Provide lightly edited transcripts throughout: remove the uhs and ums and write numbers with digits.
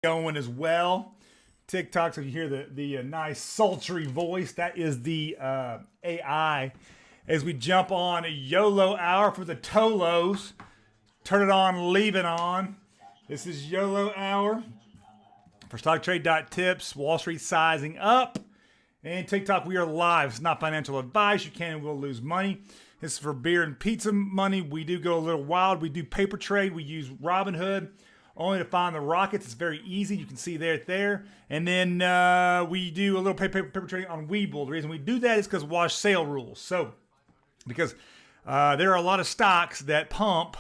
going as well. TikTok, so you hear the nice sultry voice. That is the AI. As we jump on YOLO Hour for the Tolos. Turn it on, leave it on. This is YOLO Hour for StockTrade.tips, Wall Street sizing up. And TikTok, we are live. It's not financial advice. You can and will lose money. This is for beer and pizza money. We do go a little wild. We do paper trade. We use Robinhood only to find the rockets. It's very easy. You can see there. And then we do a little paper trading on Webull. The reason we do that is because wash sale rules. So, because there are a lot of stocks that pump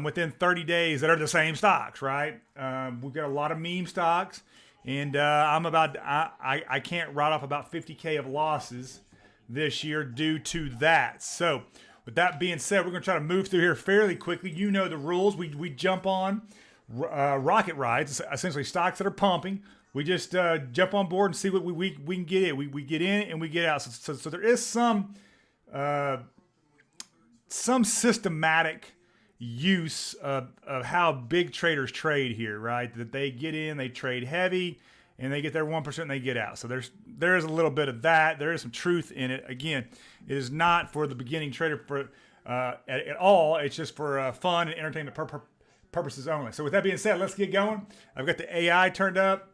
within 30 days that are the same stocks, right? We've got a lot of meme stocks. And I can't write off about 50K of losses this year due to that. So with that being said, we're going to try to move through here fairly quickly. You know the rules. We jump on rocket rides, essentially stocks that are pumping. We just jump on board and see what we can get in. We get in and we get out. So there is some systematic use of how big traders trade here, right? That they get in, they trade heavy, and they get their 1% and they get out. So there is a little bit of that. There is some truth in it. Again, it is not for the beginning trader at all. It's just for fun and entertainment purposes only. So with that being said, let's get going. I've got the AI turned up.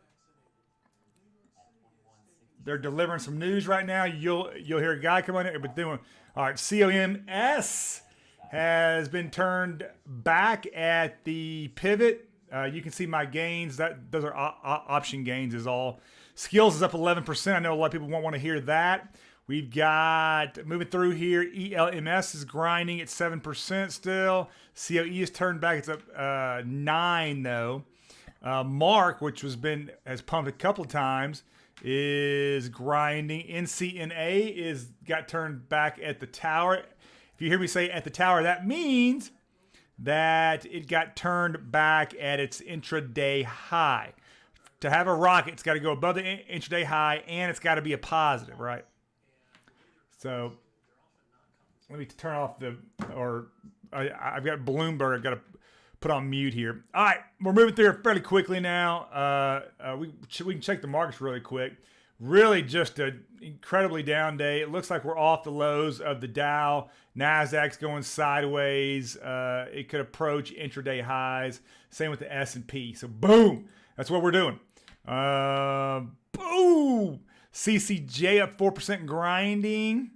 They're delivering some news right now. You'll hear a guy come on here, but doing all right. COMS has been turned back at the pivot. You can see my gains. Those are option gains is all. Skills is up 11%. I know a lot of people won't want to hear that. We've got, moving through here, ELMS is grinding at 7% still. COE is turned back. It's up 9 though. Mark, which has pumped a couple of times, is grinding. NCNA got turned back at the tower. If you hear me say at the tower, that means that it got turned back at its intraday high. To have a rocket, it's got to go above the intraday high, and it's got to be a positive, right? So let me turn off I've got Bloomberg. I've got to put on mute here. All right, we're moving through here fairly quickly now. We can check the markets really quick. Really just an incredibly down day. It looks like we're off the lows of the Dow. NASDAQ's going sideways. It could approach intraday highs. Same with the S&P. So boom, that's what we're doing. Boom. CCJ up 4% grinding.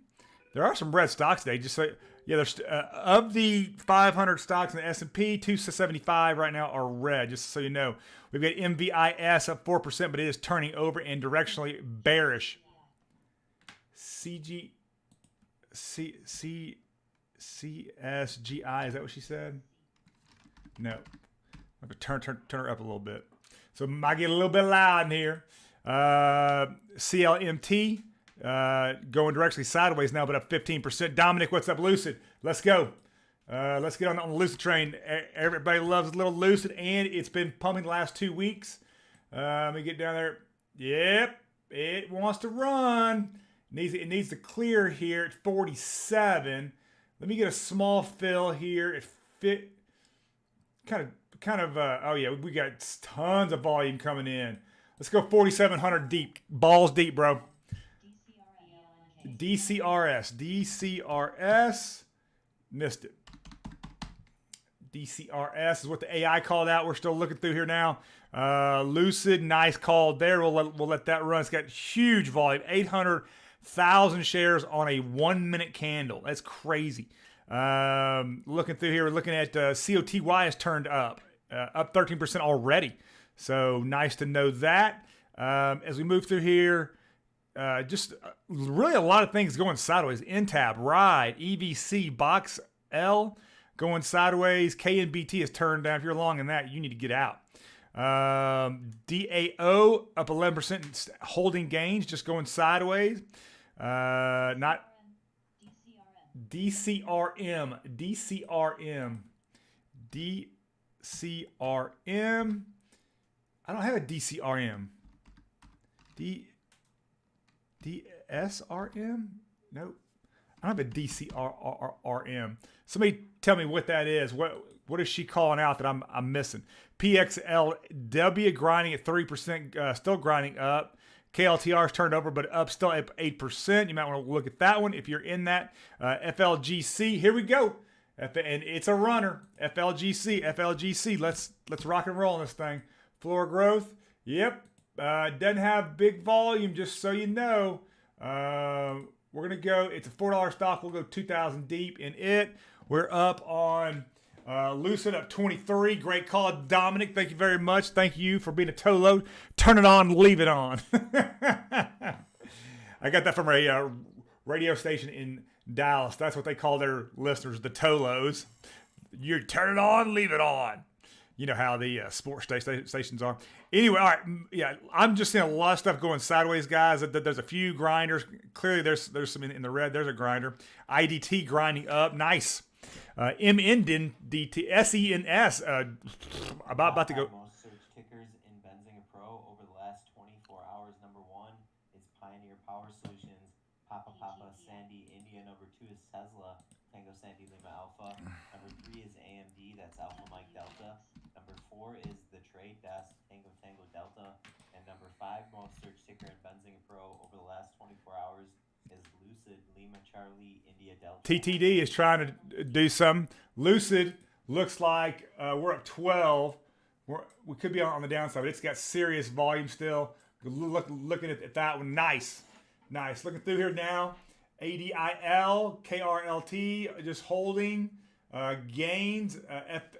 There are some red stocks today. Just so, yeah, there's of the 500 stocks in the S&P, 275 right now are red. Just so you know, we've got MVIS up 4%, but it is turning over and directionally bearish. CSGI, is that what she said? No. I'm going to turn her up a little bit. So it might get a little bit loud in here. CLMT going directly sideways now, but up 15%. Dominic, what's up? Lucid, let's go. Let's get on the Lucid train. Everybody loves a little Lucid, and it's been pumping the last 2 weeks. Let me get down there. Yep, it wants to run. It needs to clear here at 47. Let me get a small fill here. It fit kind of. Oh yeah, we got tons of volume coming in. Let's go 4,700 deep. Balls deep, bro. DCRS. Missed it. DCRS is what the AI called out. We're still looking through here now. Lucid, nice call there. We'll let that run. It's got huge volume. 800,000 shares on a 1 minute candle. That's crazy. Looking through here, we're looking at COTY has turned up 13% already. So nice to know that. As we move through here, just really a lot of things going sideways. NTAB, RIDE, EVC, Box L going sideways. KNBT is turned down. If you're long in that, you need to get out. DAO up 11%, holding gains, just going sideways. Not DCRM. I don't have a DCRM. DSRM? Nope. I don't have a DCRRM. Somebody tell me what that is. What is she calling out that I'm missing? PXLW grinding at 3%, still grinding up. KLTR's turned over, but up still at 8%. You might want to look at that one if you're in that. FLGC, here we go. And it's a runner. FLGC. Let's rock and roll on this thing. Floor growth. Yep. Doesn't have big volume, just so you know. We're going to go, it's a $4 stock. We'll go 2,000 deep in it. We're up on Lucid up 23. Great call, Dominic. Thank you very much. Thank you for being a Tolo. Turn it on, leave it on. I got that from a radio station in Dallas. That's what they call their listeners, the Tolos. You turn it on, leave it on. You know how the sports stations are. Anyway, all right, yeah, I'm just seeing a lot of stuff going sideways, guys. There's a few grinders. Clearly, there's some in the red. There's a grinder. IDT grinding up, nice. MNDN DT SENS about to go. Most search tickers in Benzinga Pro over the last 24 hours. Number 1 is Pioneer Power Solutions. Papa Sandy India. Number 2 is Tesla. Tango Sandy Lima Alpha. Number 3 is AMD. That's Alpha Mike Delta. Number 4 is the Trade Desk, Tango Delta. And number 5 most search ticker in Benzinga Pro over the last 24 hours is Lucid, Lima Charlie, India Delta. TTD is trying to do something. Lucid looks like we're up 12. We could be on the downside, but it's got serious volume still. Looking at that one, nice. Looking through here now. ADIL, KRLT, just holding. Gains,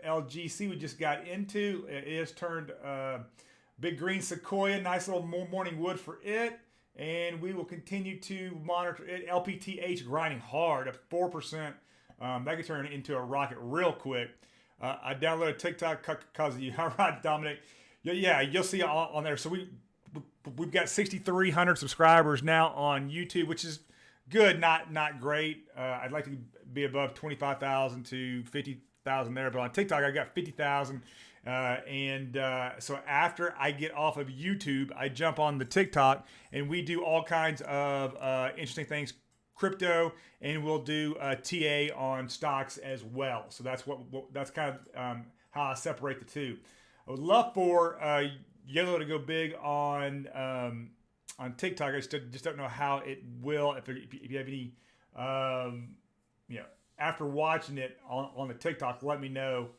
FLGC we just got into. It has turned big green sequoia, nice little morning wood for it. And we will continue to monitor it. LPTH grinding hard at 4%. That could turn into a rocket real quick. I downloaded TikTok because of you. All right, Dominic. Yeah, you'll see on there. So we've got 6,300 subscribers now on YouTube, which is good, not great. I'd like to be above 25,000 to 50,000 there, but on TikTok I got 50,000. So after I get off of YouTube, I jump on the TikTok and we do all kinds of interesting things, crypto, and we'll do TA on stocks as well. So that's kind of how I separate the two. I would love for YOLO to go big on TikTok. I just don't know how it will. If you have any, after watching it on the TikTok, let me know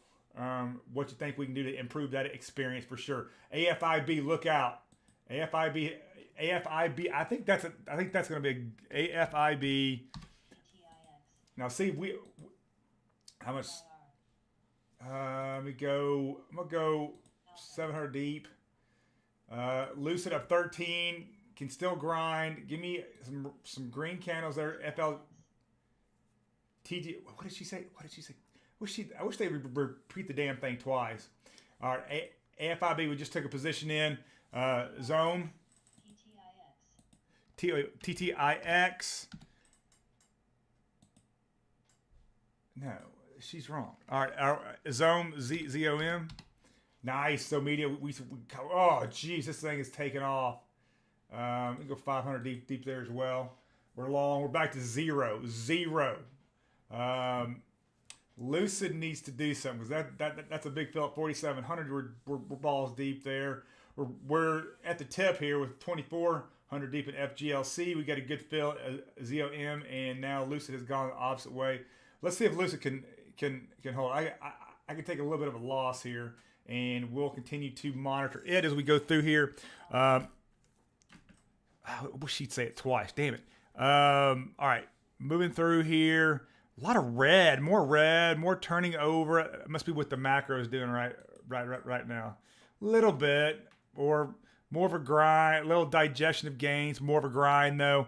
what you think we can do to improve that experience for sure. AFIB, look out. AFIB. I think that's going to be a AFIB. Now see how much? I'm gonna go 700 deep. Lucid up 13. Can still grind. Give me some green candles there. TG. What did she say? I wish they would repeat the damn thing twice. All right. AFIB, we just took a position in. Zone. TTIX. No, she's wrong. All right. Our Zone, ZOM. Nice. So media, oh, geez, this thing is taking off. We go 500 deep there as well. We're long. We're back to zero. Lucid needs to do something because that's a big fill at 4,700. We're balls deep there. We're at the tip here with 2,400 deep in FGLC. We got a good fill at ZOM, and now Lucid has gone the opposite way. Let's see if Lucid can hold. I can take a little bit of a loss here, and we'll continue to monitor it as we go through here. I wish she'd say it twice. Damn it. All right, moving through here. A lot of red, more turning over. It must be what the macro is doing right now. A little bit, or more of a grind, a little digestion of gains, more of a grind though.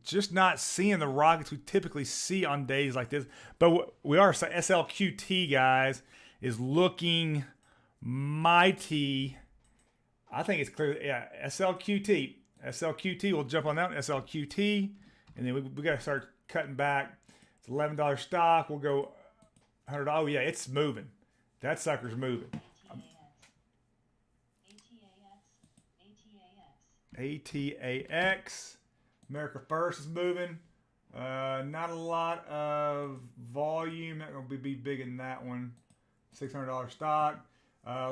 Just not seeing the rockets we typically see on days like this. But we are, SLQT, guys, is looking mighty. I think it's clear. Yeah, SLQT. SLQT, we'll jump on that one. SLQT. And then we got to start cutting back. It's $11 stock. We'll go $100. Oh, yeah, it's moving. That sucker's moving. ATAX. America First is moving. Not a lot of volume. Not going to be big in that one. $600 stock.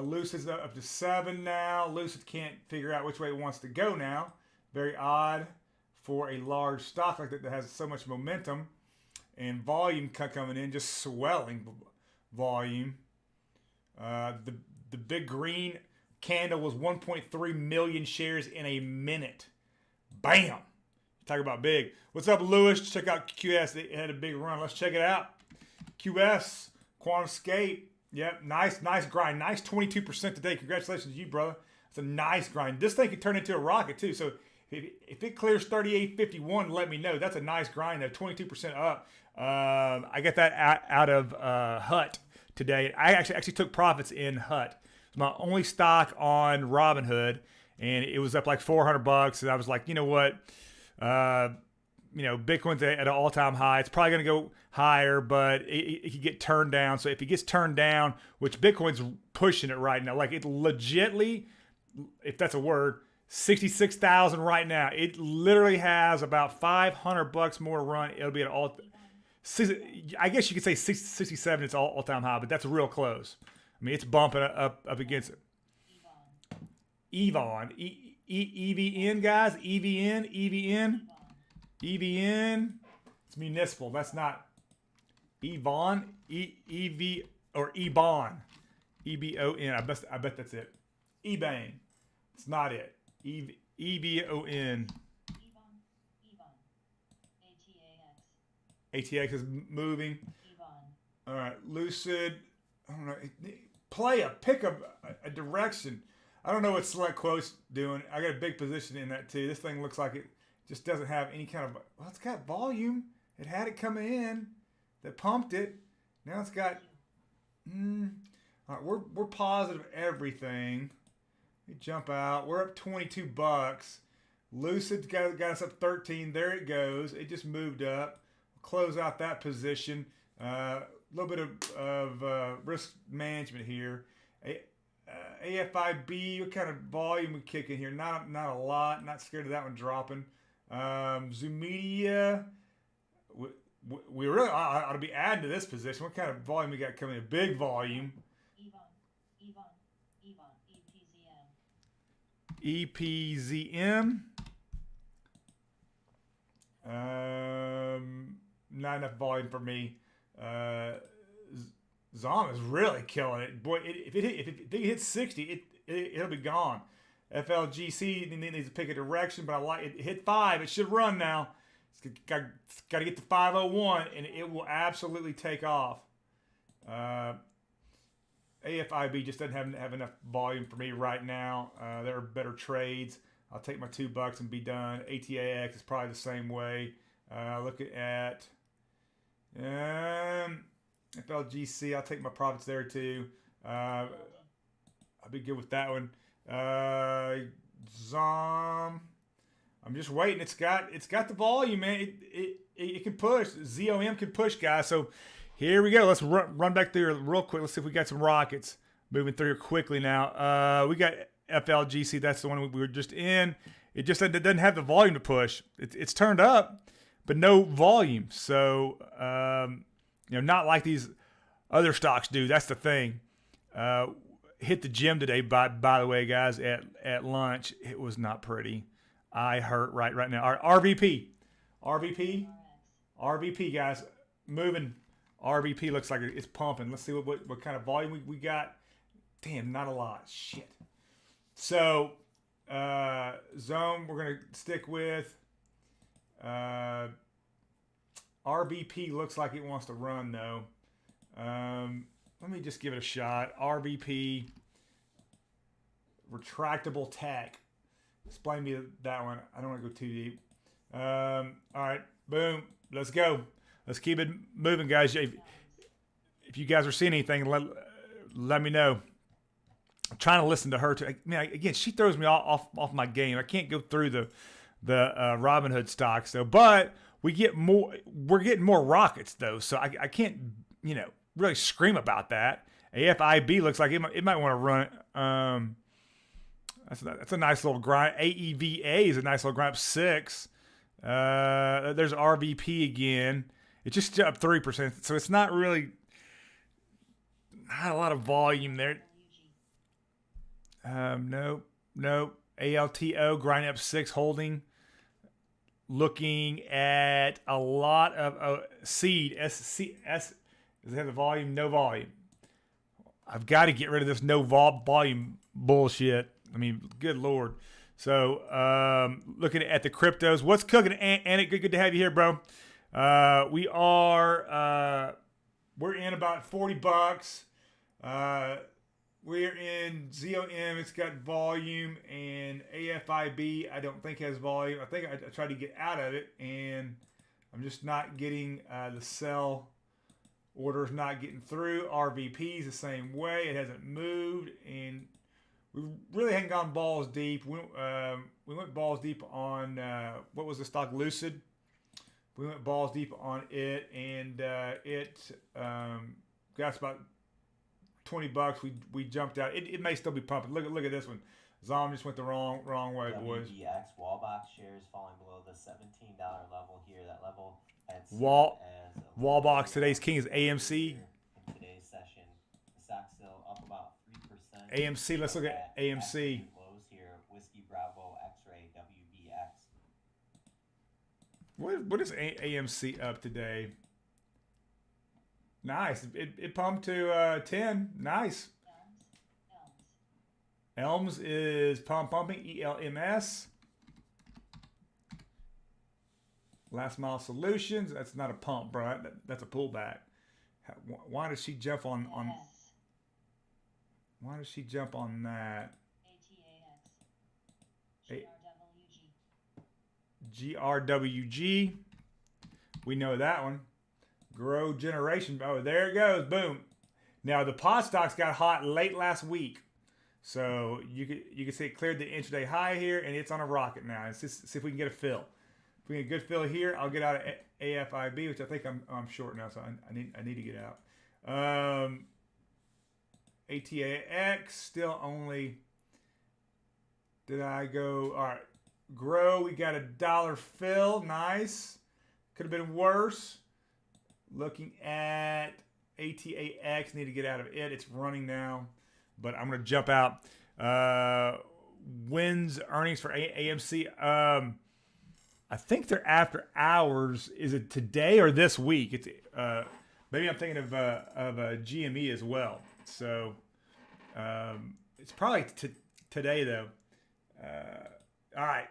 Lucid's up to 7 now. Lucid can't figure out which way it wants to go now. Very odd for a large stock like that has so much momentum and volume coming in, just swelling volume. The big green candle was 1.3 million shares in a minute. Bam! Talk about big. What's up, Lewis? Check out QS. They had a big run. Let's check it out. QS, QuantumScape. Yep, nice grind. Nice 22% today. Congratulations to you, brother. It's a nice grind. This thing could turn into a rocket, too. So if it clears 38.51, let me know. That's a nice grind, though. 22% up. I got that out of Hut today. I actually took profits in Hut. It's my only stock on Robinhood, and it was up like $400. And I was like, you know what? Bitcoin's at an all-time high. It's probably going to go higher, but it could get turned down. So if it gets turned down, which Bitcoin's pushing it right now, like it legitly, if that's a word, 66,000 right now. It literally has about $500 more to run. It'll be at all. I guess you could say 67. It's all-time high, but that's real close. I mean, it's bumping up against it. Evon, EVN guys, EVN. It's municipal. That's not Evon, EV or Ebon, EBON. I bet that's it. Ebang. It's not it. EBON. ATX is moving. All right, Lucid. I don't know. Pick a direction. I don't know what Select Quote's doing. I got a big position in that too. This thing looks like it just doesn't have any kind of. Well, it's got volume. It had it coming in. That pumped it. Now it's got. All right, we're positive everything. We jump out. We're up $22. Lucid got us up 13. There it goes. It just moved up. Close out that position. A little bit of risk management here. AFIB, what kind of volume we kick in here? Not a lot. Not scared of that one dropping. Zoom Media. We really ought to be adding to this position. What kind of volume we got coming in? Big volume. EPZM. Not enough volume for me. Zom is really killing it. Boy, if it hits 60, it'll be gone. FLGC needs to pick a direction, but I like it. It hit 5. It should run now. It's got to get to 501, and it will absolutely take off. AFIB just doesn't have enough volume for me right now. There are better trades. I'll take my $2 and be done. ATAX is probably the same way. Look at FLGC. I'll take my profits there too. I'll be good with that one. Zom. I'm just waiting. It's got the volume, man. It can push. ZOM can push, guys. So here we go. Let's run back through real quick. Let's see if we got some rockets moving through quickly now. We got FLGC. That's the one we were just in. It just doesn't have the volume to push. It's turned up, but no volume. So not like these other stocks do. That's the thing. Hit the gym today, by the way, guys, at lunch. It was not pretty. I hurt right now. Our RVP, guys, moving. RVP looks like it's pumping. Let's see what kind of volume we got. Damn, not a lot. Shit. So, zone we're going to stick with. RVP looks like it wants to run, though. Let me just give it a shot. RVP, retractable tech. Explain me that one. I don't want to go too deep. All right, boom. Let's go. Let's keep it moving, guys. If you guys are seeing anything, let me know. I'm trying to listen to her too. Again, she throws me off my game. I can't go through the Robinhood stocks though. But we're getting more rockets though, so I can't really scream about that. AFIB looks like it might want to run. That's a nice little grind. AEVA is a nice little grind up 6. There's RVP again. It's just up 3%, so it's not really not a lot of volume there. Nope. ALTO grinding up 6, holding. Looking at a lot of seed. Does it have the volume? No volume. I've got to get rid of this no volume bullshit. I mean, good Lord. So, looking at the cryptos, what's cooking? And good to have you here, bro. We're in about $40. We're in ZOM. It's got volume, and AFIB I don't think has volume. I think I tried to get out of it, and I'm just not getting the sell orders not getting through. RVP is the same way. It hasn't moved, and we really hadn't gone balls deep. We went balls deep on what was the stock? Lucid. We went balls deep on it, and it got us about $20. We jumped out. It may still be pumping. Look at this one. Zom just went the wrong way, boys. WBX Wallbox shares falling below the $17 level here. That level had Wallbox, today's king is AMC. In today's session, the stock still up about 3%. AMC. Let's look at AMC. Lows here. Whiskey Bravo X-Ray WBX. What is AMC up today? Nice. It pumped to 10. Nice. Elms is pumping. ELMS. Last Mile Solutions. That's not a pump, bro. That's a pullback. Why does she jump on? Why does she jump on that? GRWG. We know that one. Grow Generation. Oh, there it goes. Boom. Now the pot stocks got hot late last week, so you can see it cleared the intraday high here, and it's on a rocket now. Let's just see if we can get a fill. If we get a good fill here, I'll get out of AFIB, which I think I'm short now, so I need to get out. ATAX still only. Did I go? All right. Grow. We got $1 fill. Nice. Could have been worse. Looking at ATAX, need to get out of it. It's running now, but I'm going to jump out. Wins earnings for AMC. I think they're after hours. Is it today or this week? It's maybe I'm thinking of GME as well. So it's probably today though. All right,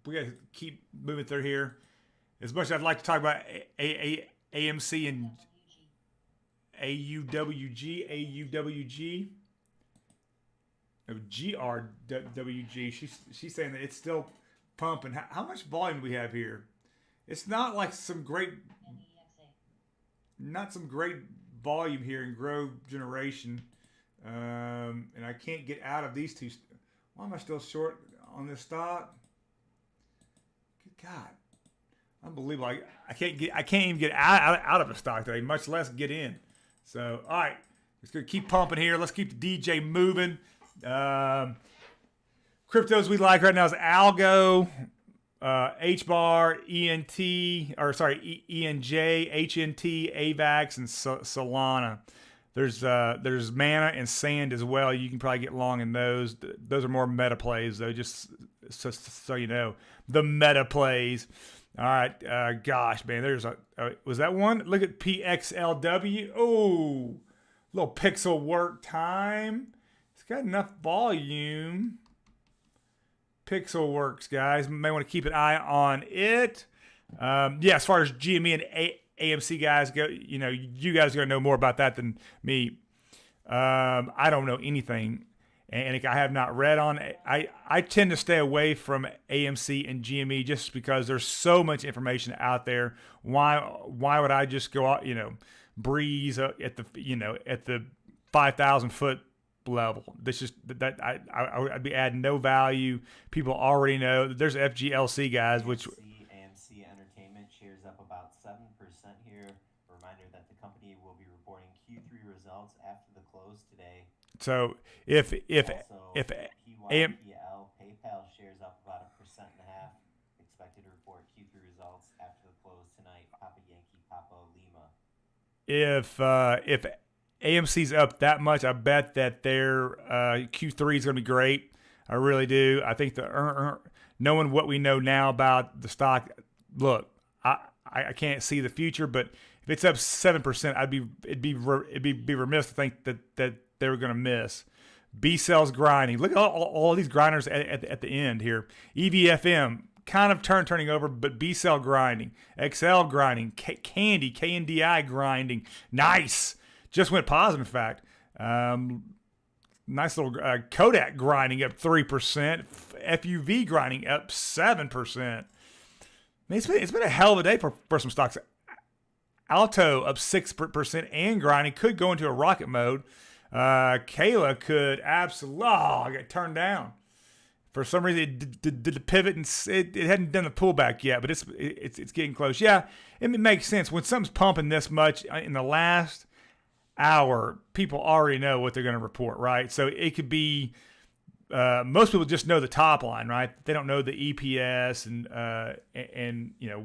we got to keep moving through here. As much as I'd like to talk about AMC and AUWG, GRWG. She's saying that it's still pumping. How much volume do we have here? It's not like not some great volume here in Grow Generation, and I can't get out of these two. Why am I still short on this stock? Good God. Unbelievable. I can't even get out of a stock today, much less get in. So, all right. Let's go keep pumping here. Let's keep the DJ moving. Cryptos we like right now is Algo, HBAR, ENJ, HNT, AVAX, and Solana. There's Mana and Sand as well. You can probably get long in those. Those are more meta plays, though, just so you know. The meta plays. All right, gosh, man, there's was that one? Look at PXLW. Oh, little pixel work time. It's got enough volume. Pixel works, guys. May want to keep an eye on it. Yeah, as far as GME and AMC guys go, you guys are going to know more about that than me. I don't know anything. And I have not read on it. I tend to stay away from AMC and GME just because there's so much information out there. Why would I just go out, breeze at the 5,000 foot level? This just that I'd be adding no value. People already know. There's FGLC guys, which AMC Entertainment shares up about 7% here. Reminder that the company will be reporting Q3 results after the close today. So if PYPL PayPal shares up about 1.5%, expected to report Q3 results if AMC's up that much, I bet that their Q3 is going to be great. I really do. I think knowing what we know now about the stock, look, I can't see the future, but if it's up 7%, it'd be remiss to think that they were going to miss. B cells grinding. Look at all these grinders at the end here. EVFM kind of turning over, but B cell grinding, XL grinding, Candy KNDI grinding. Nice. Just went positive, in fact. Nice little Kodak grinding up 3%. FUV grinding up 7%. I mean, it's been a hell of a day for some stocks. Alto up 6% and grinding. Could go into a rocket mode. Kayla could absolutely get turned down. For some reason, it did the pivot and it hadn't done the pullback yet, but it's getting close. Yeah, it makes sense. When something's pumping this much in the last hour, people already know what they're going to report, right? So it could be, most people just know the top line, right? They don't know the EPS and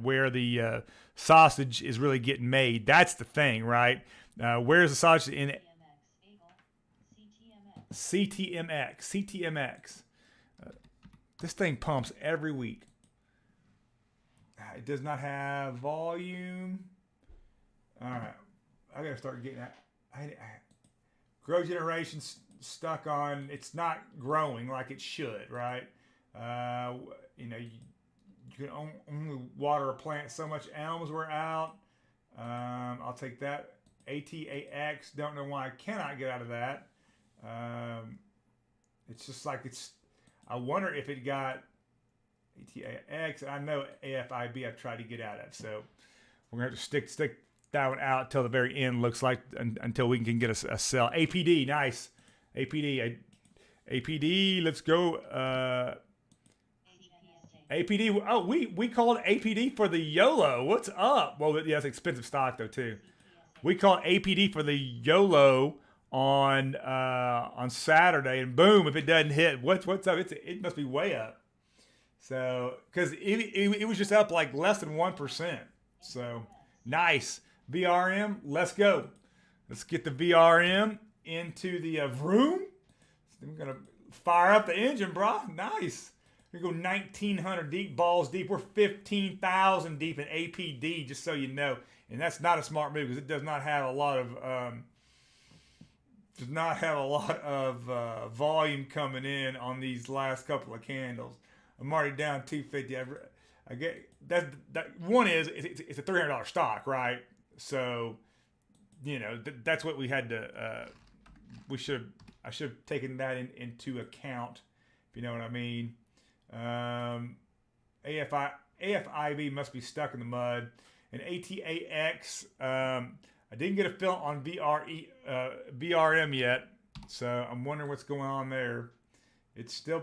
where the sausage is really getting made. That's the thing, right? Where's the sausage in it? CTMX. This thing pumps every week. It does not have volume. All right. I got to start getting that. Grow generation stuck on, it's not growing like it should, right? You can only water a plant so much. Elms were out. I'll take that. ATAX, don't know why I cannot get out of that. It's just like I wonder if it got ATAX. I know AFIB I've tried to get out of. So we're going to have to stick that one out till the very end, looks like, until we can get a sell. APD, nice. APD, let's go. APD, oh, we called APD for the YOLO. What's up? Well, yeah, it's expensive stock, though, too. We called APD for the YOLO on Saturday, and boom, if it doesn't hit, what's up? It must be way up. So, because it was just up like less than 1%. So, nice. VRM, let's go. Let's get the VRM into the room. I'm going to fire up the engine, bro. Nice. We're going to go 1,900 deep, balls deep. We're 15,000 deep in APD, just so you know. And that's not a smart move because it does not have a lot of volume coming in on these last couple of candles. I'm already down 250. I get that one is it's a $300 stock, right? So, that's what we had to. I should have taken that into account, if you know what I mean. AFIB must be stuck in the mud, and ATAX. I didn't get a fill on VRM yet, so I'm wondering what's going on there. It's still.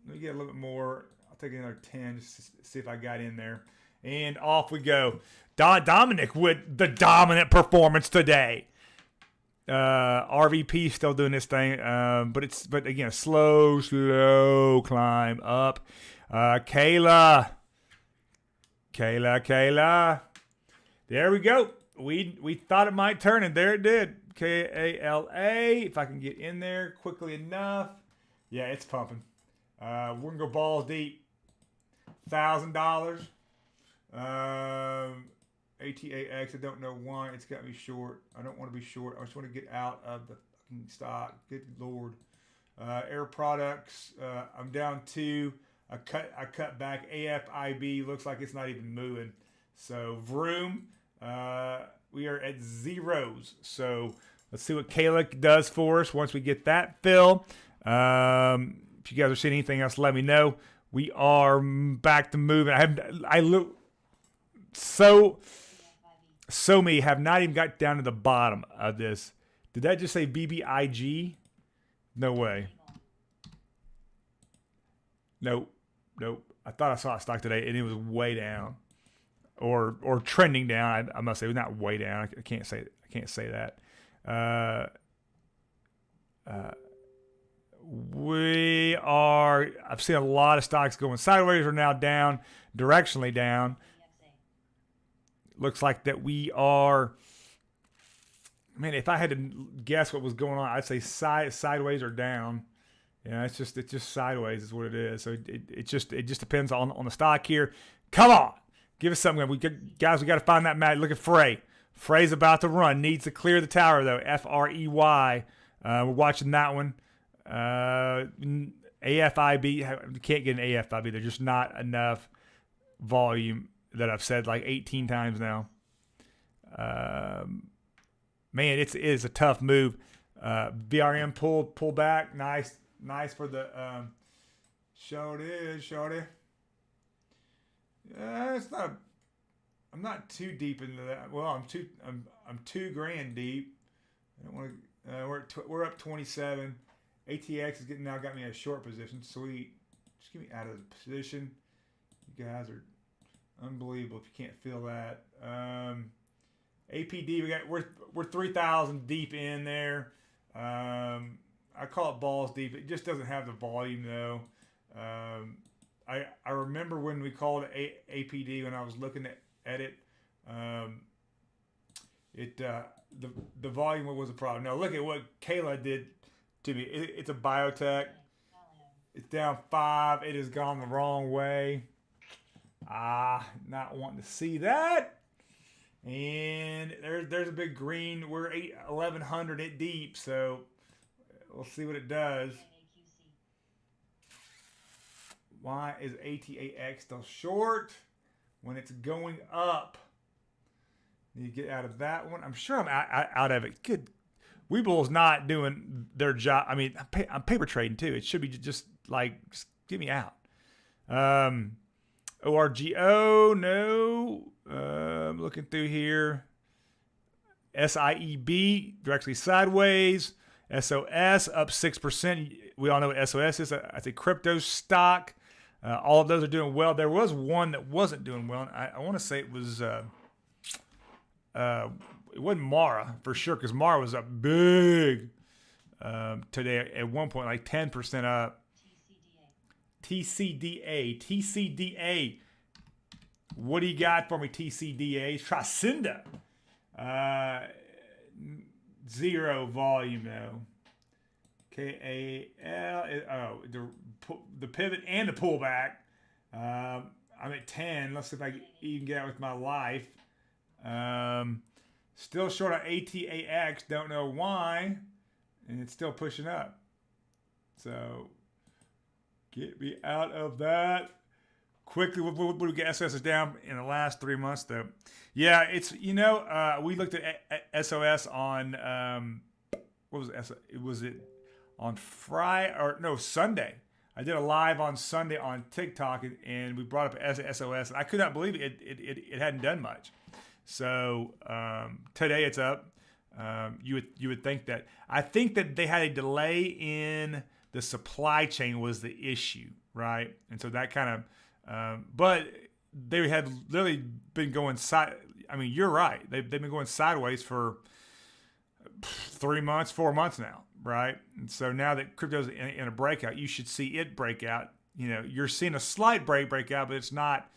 Let me get a little bit more. I'll take another 10 just to see if I got in there. And off we go. Dominic with the dominant performance today. RVP still doing this thing, but again, slow climb up. Kayla. There we go. We thought it might turn, and there it did. KALA. If I can get in there quickly enough. Yeah, it's pumping. We're gonna go balls deep. $1,000. ATAX, I don't know why it's got me short. I don't want to be short. I just want to get out of the fucking stock. Good Lord. Air Products, I'm down 2. I cut back. AFIB looks like it's not even moving. So Vroom, we are at zeros. So let's see what Kayla does for us once we get that fill. If you guys are seeing anything else, let me know. We are back to moving. I look so many have not even got down to the bottom of this. Did that just say BBIG? No way. Nope. I thought I saw a stock today and it was way down, or trending down. I must say, not way down. I can't say that. I've seen a lot of stocks going sideways or now down, directionally down. Looks like that we are man, if I had to guess what was going on, I'd say sideways or down. Yeah, it's just sideways is what it is. So it just depends on the stock here. Come on, give us something. Guys, we got to find that match. Look at Frey. Frey's about to run. Needs to clear the tower though. FREY. We're watching that one. AFIB. You can't get an AFIB. There's just not enough volume that I've said like 18 times now. Man, it is a tough move. VRM pull back. Nice for the shorty. It's not. I'm not too deep into that. Well, I'm $2,000 deep. I don't want to. We're up 27. ATX has now got me in a short position. Sweet. Just get me out of the position. You guys are unbelievable if you can't feel that. APD, we're 3,000 deep in there. I call it balls deep. It just doesn't have the volume though. I remember when we called it APD when I was looking at it. The volume was a problem. Now look at what Kayla did to me. It's a biotech. It's down 5. It has gone the wrong way. Not wanting to see that. And there's a big green. We're 1,100 it deep, so we'll see what it does. Why is ATAX still short when it's going up? Need to get out of that one. I'm sure I'm out of it. Good. Weeble's not doing their job. I mean, I'm paper trading too. It should be just get me out. ORGO, no. Looking through here. SIEB, directly sideways. SOS, up 6%. We all know what SOS is. That's a crypto stock. All of those are doing well. There was one that wasn't doing well. I want to say it was... it wasn't Mara for sure, because Mara was up big today at one point, like 10% up. TCDA. What do you got for me, TCDA? Tricinda. 0 volume though. KAL. The pivot and the pullback. I'm at 10. Let's see if I can even get out with my life. Still short on ATAX. Don't know why. And it's still pushing up. So get me out of that. Quickly, what do we get? SOS is down in the last 3 months, though. Yeah, it's, we looked at SOS on, what was it? Was it on Friday or no, Sunday? I did a live on Sunday on TikTok, and we brought up SOS, and I could not believe it hadn't done much. So today it's up. You would think that. I think that they had a delay in the supply chain was the issue, right? And so that kind of, but they had literally been going side. I mean, you're right. They've been going sideways for 3 months, 4 months now, right? And so now that crypto's in a breakout, you should see it break out. You're seeing a slight breakout, but it's not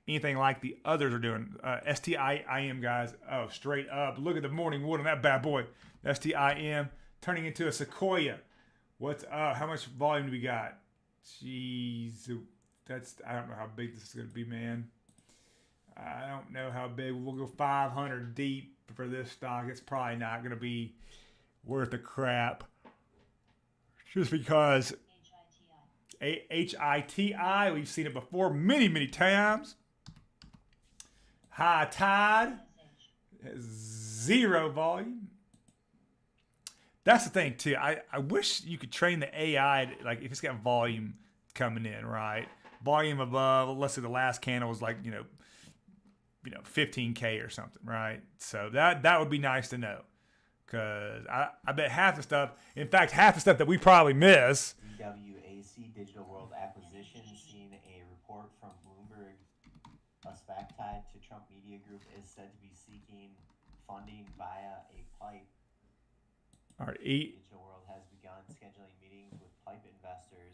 anything like the others are doing. STIM, guys. Oh, straight up. Look at the morning wood on that bad boy. STIM turning into a sequoia. What's up? How much volume do we got? Jeez. I don't know how big this is going to be, man. I don't know how big. We'll go 500 deep for this stock. It's probably not going to be worth the crap. Just because HITI, we've seen it before many, many times. High tide, 0 volume. That's the thing too. I wish you could train the AI like if it's got volume coming in, right? Volume above, let's say the last candle was like 15K or something, right? So that would be nice to know, because I bet half the stuff, in fact, half the stuff that we probably miss. DWAC, Digital World Acquisition, seen a report from Bloomberg. A SPAC tied to Trump Media Group is said to be seeking funding via a pipe. All right, Digital World has begun scheduling meetings with pipe investors.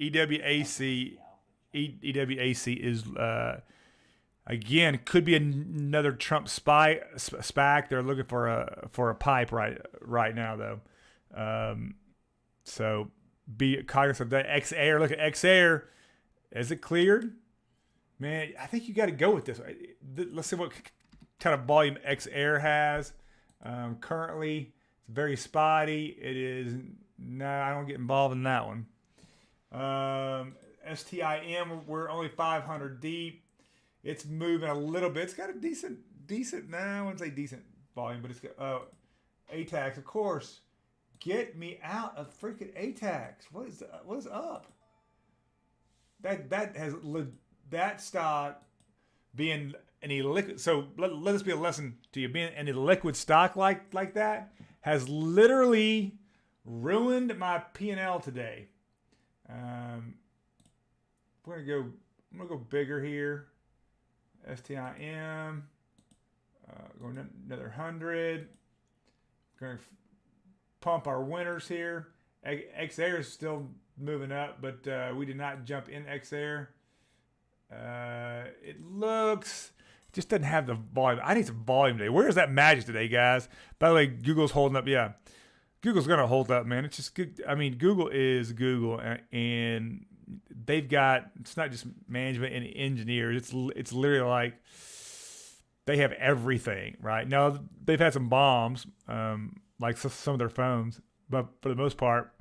EWAC is Again, could be another Trump SPAC. They're looking for a pipe right now though. So be cognizant of that. XAir, look at XAir. Is it cleared? Man, I think you got to go with this. Let's see what kind of volume XAir has. Currently, it's very spotty. It is, no, I don't get involved in that one. STIM, we're only 500 deep. It's moving a little bit. It's got a decent, no, I wouldn't say decent volume, but it's got, ATAX, of course. Get me out of freaking ATAX. What is up? That stock being an illiquid. So let this be a lesson to you. Being an illiquid stock like that has literally ruined my P&L today. I'm gonna go bigger here. STIM. Go another 100. Gonna pump our winners here. XAir is still moving up, but we did not jump in XAir. It looks, just doesn't have the volume. I need some volume today. Where is that magic today, guys? By the way, Google's holding up. Yeah, Google's gonna hold up, man. It's just good. I mean, Google is Google, and they've got, it's not just management and engineers. It's literally like they have everything, right? Now they've had some bombs, like some of their phones, but for the most part,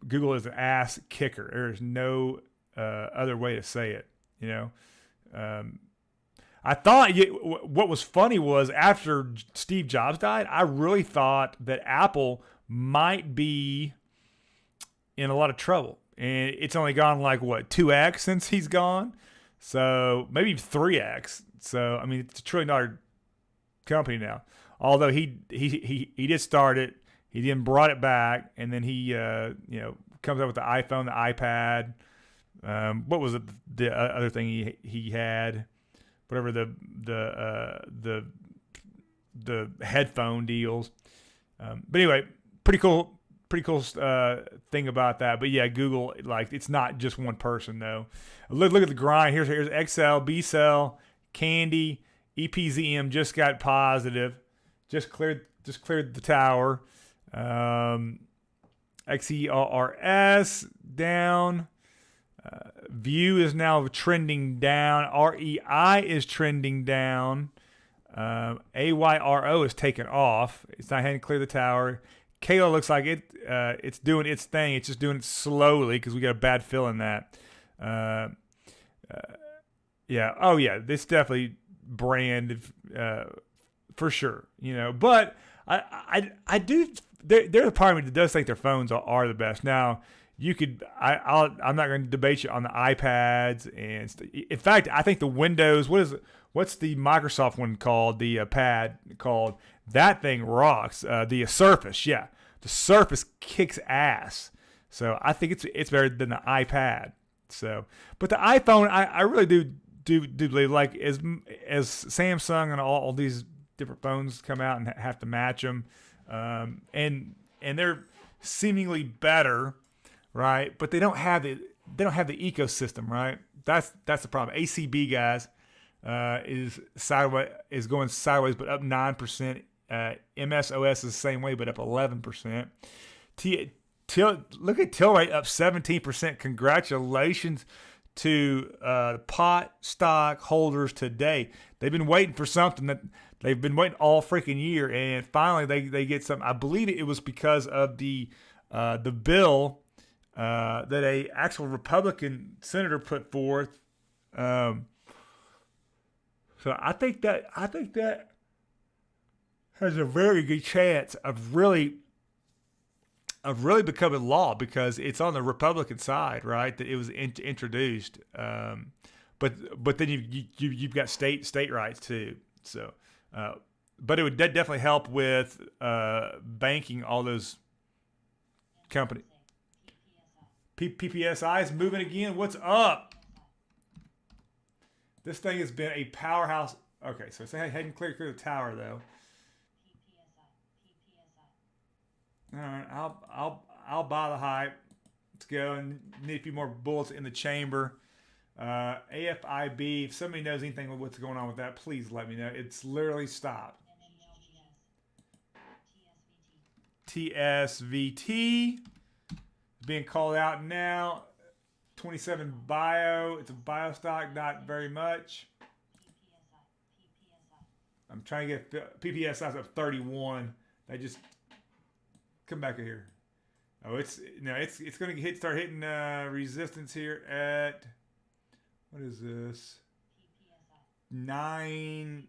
Google is an ass kicker. There is no other way to say it. You know, I thought what was funny was after Steve Jobs died, I really thought that Apple might be in a lot of trouble, and it's only gone like what 2x since he's gone, so maybe 3x. So I mean, it's $1 trillion company now. Although he did start it, he then brought it back, and then he comes up with the iPhone, the iPad. What was it? The other thing he had, whatever the headphone deals. But anyway, pretty cool thing about that. But yeah, Google, like, it's not just one person though. Look at the grind. Here's XL, BCell, Candy, EPZM just got positive, just cleared the tower. XERS down. View is now trending down. REI is trending down. AYRO is taken off. It's not having to clear the tower. Kalo looks like it's doing its thing. It's just doing it slowly because we got a bad feel in that. Yeah. Oh yeah. This definitely brand for sure. You know, but I do. There's a part of me that does think their phones are the best. Now, you could. I'm not going to debate you on the iPads and. In fact, I think the Windows. What's the Microsoft one called? The pad called. That thing rocks. The Surface. Yeah, the Surface kicks ass. So I think it's better than the iPad. So, but the iPhone, I really do believe, like, as Samsung and all these different phones come out and have to match them, and they're seemingly better, right? But they don't have the ecosystem, right? That's the problem. ACB, guys, is going sideways, but up 9%. MSOS is the same way, but up 11%. Look at Till rate up 17%. Congratulations to pot stock holders today. They've been waiting for something that they've been waiting all freaking year, and finally they get something. I believe it was because of the bill that a actual Republican senator put forth. So I think that has a very good chance of really becoming law because it's on the Republican side, right? That it was introduced, but then you've got state rights too. So, but it would definitely help with banking all those companies. PPSI is moving again. What's up? This thing has been a powerhouse. Okay, so say ahead and clear the tower though. All right, I'll buy the hype. Let's go, and need a few more bullets in the chamber. AFIB, if somebody knows anything with what's going on with that, please let me know. It's literally stopped. TSVT is being called out now. 27 bio. It's a bio stock, not very much. I'm trying to get PPSI's up 31. They just come back here. Oh, it's going to start hitting resistance here at, what is this? 9